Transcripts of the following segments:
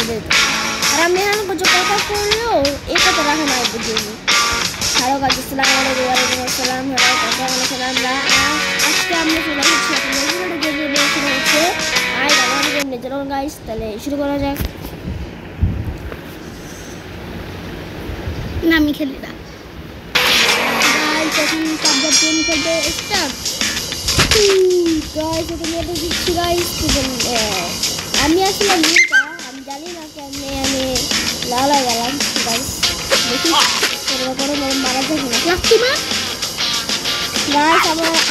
দেয়। আর আমি এখন কিছু কথা করলেও এই কথা রাখে না বুঝিনি। হ্যালো গাইস, আসসালামু আলাইকুম। ওয়ালাইকুম আসসালাম। হ্যালো কেমন আছেন? আজকে আমরা চলে এসেছি আপনাদের গেমে শুরু হচ্ছে আই আমার গেম নিয়ে। চলুন গাইস তাহলে শুরু করা যাক। না আমি খেলি না গাইস, এখন পাবজি গেম খেলতে স্টার্ট। গাইস এটা নিয়ে দিচ্ছি গাইস। আমি আসলে নিটা আমি জানি না কেমনে আমি লালা গেলাম গাইস। দেখি পরে মারা যাবে না লাগছি না গাইস।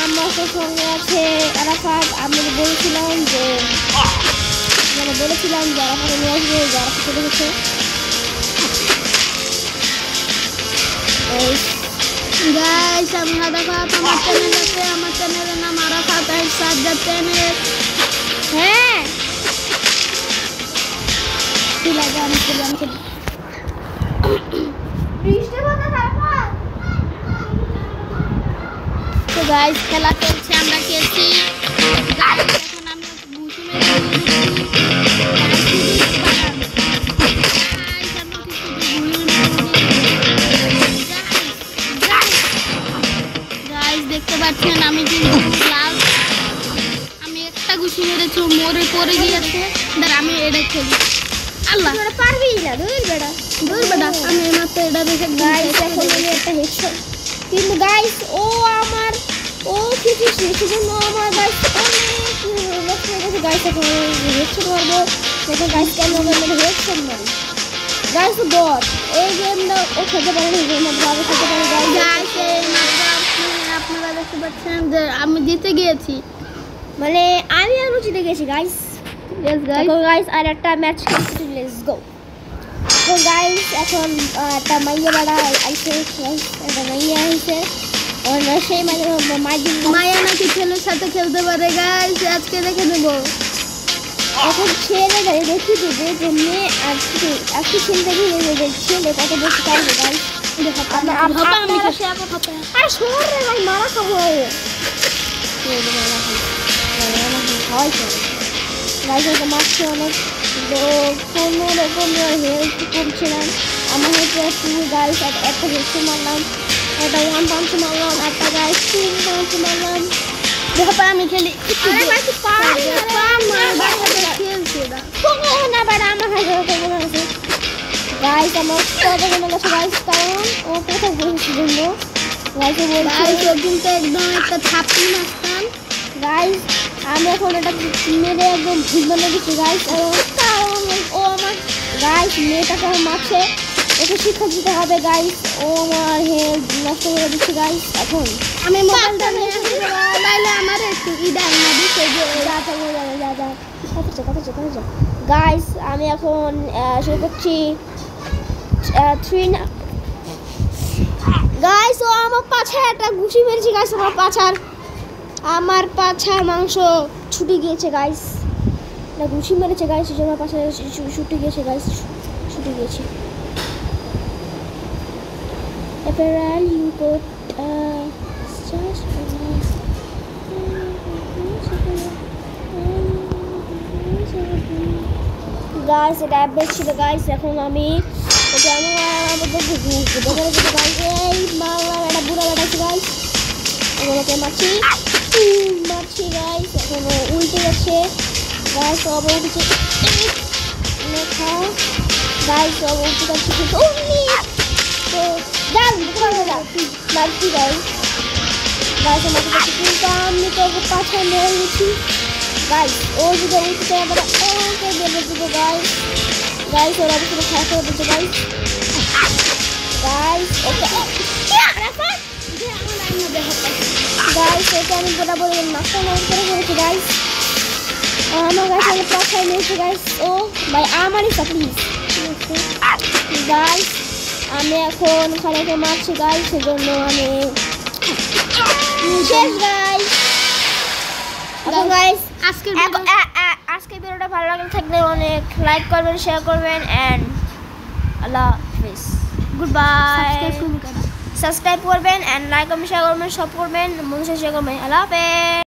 আমার সঙ্গে আছে আরাফাত। আমি বলেছিলাম যে আরাফাত নিয়ে আসবে, যে আরাফাত চলে গেছে। গাইস আমরা দেখো আমার চ্যানেল আছে, আমার চ্যানেলের নাম আরাফাত সাজ্জাদ চ্যানেল। হ্যাঁ কি লাগে আমি খেলি তো গাইস খেলা চলছে, আমরা খেলছি। গাইস এখন আমি ঘুষি দেখতে পাচ্ছেন আমি কিন্তু লাল। আমি একটা ঘুষি মেরেছি, মরে পড়ে গিয়েছে। আমি এটা খেলি। আল্লাহ পারবি না, দূর বেটা আমি মাত্র এটা দেখে গাইস। এখন আমি একটা হেডশট কিন্তু গাইস ও কিছু সেজন্য আমার গাইস অনেক লক্ষ্য হয়ে গেছে গাইস। এখন হেডশট মারবো দেখো গাইস, কেন আমি হেডশট মারি গাইস। বট এই গেমটা ও খেলতে পারে না, গেম ভালো খেলতে পারে গাইস। আপনারা দেখতে পাচ্ছেন যে আমি জিতে গিয়েছি, মানে আমি আরো জিতে গেছি গাইস। গাইস আর একটা ম্যাচ খেলছি, লেটস গো। তো গাইস এখন একটা মাইয়া বাড়া আইছে, একটা মাইয়া আইছে। সেই মায়া নাকি ছেলের সাথে খেলতে পারে গাইস, আজকে দেখে নেবো। এখন ছেলে দেখি দেবে যে মেয়ে আজকে ছেলে দেখি ছেলে কত বেশি পারবে গাইস। আর শোন রে ভাই, মারা খাবো গাইস। ওটা মারছে অনেক, কোনো রকম হেল্প করছিলাম। আমার হচ্ছে তুমি গাইস একটা হেল্প মারলাম, একটা 1 পাঞ্চ মারলাম, একটা গাইস 2 পাঞ্চ মারলাম। আমি খেলি গাইস। আমার কথা মনে গেছে গাইস, কারণ ও কোথাও বসেছি জন্য গাইসে বলছে কিন্তু একদম একটা থাপ্পড় মারতাম গাইস। আমি এখন এটা মেরে একদম ভুল বানিয়ে দিচ্ছি গাইস। কারণ ও আমার গাইস মেয়েটাকে মারছে, ওকে শিক্ষা দিতে হবে গাইস। ও আমার হেলথ নষ্ট করে দিচ্ছে গাইস। এখন আমি মোবাইলটা নিয়ে তাইলে আমার একটু ইডাই না দিতে কথা গাইস। আমি এখন শুরু করছি 3 না গাইস। ও আমার পাছায় একটা ঘুষি মেরেছে গাইস। আমার পাছার মাংস ছুটে গিয়েছে গাইস। না ঘুষি মেরেছে গাইস, আমার পাছায় ছুটে গিয়েছে গাইস, ছুটে গিয়েছে। Apparel you put গাইস এটা অ্যাপডেট ছিল গাইস। এখন আমি ওকে গাইস এই মারলাম, একটা বুড়া বেড়াচ্ছি গাইস। এখন ওকে মারছি গাইস। এখন উল্টে যাচ্ছে গাইস, সব উঠেছে গাইস, সব উল্টে যাচ্ছে কিন্তু তো লাগছি গাইস। গাইস আমাকে কাছে কিন্তু আমি তো ওকে পাছায় মেরে গেছি গাইস। ও যদি উঠতে আবার ওকে বেঁধে দেবো গাইস। ওরা অবশ্যই খেলা করে দিচ্ছে গাইস। ওকে গাইস ওকে আমি বরাবর মাথা নষ্ট করে ফেলেছি গাইস। আমার গাইস আমি পাছায় নিয়েছি গাইস। ও ভাই আমারই প্লিজ গাইস। আমি এখন খালাকে মারছি গাইস, সেজন্য আমি শেষ গাইস। এখন গাইস আজকে ভিডিওটা ভালো লাগলে থাকলে অনেক লাইক করবেন, শেয়ার করবেন এন্ড আল্লাহ হাফেজ, গুড বাই। সাবস্ক্রাইব করবেন এন্ড লাইক করবেন, শেয়ার করবেন, সব করবেন, মন শেয়ার করবেন। আল্লাহ হাফেজ।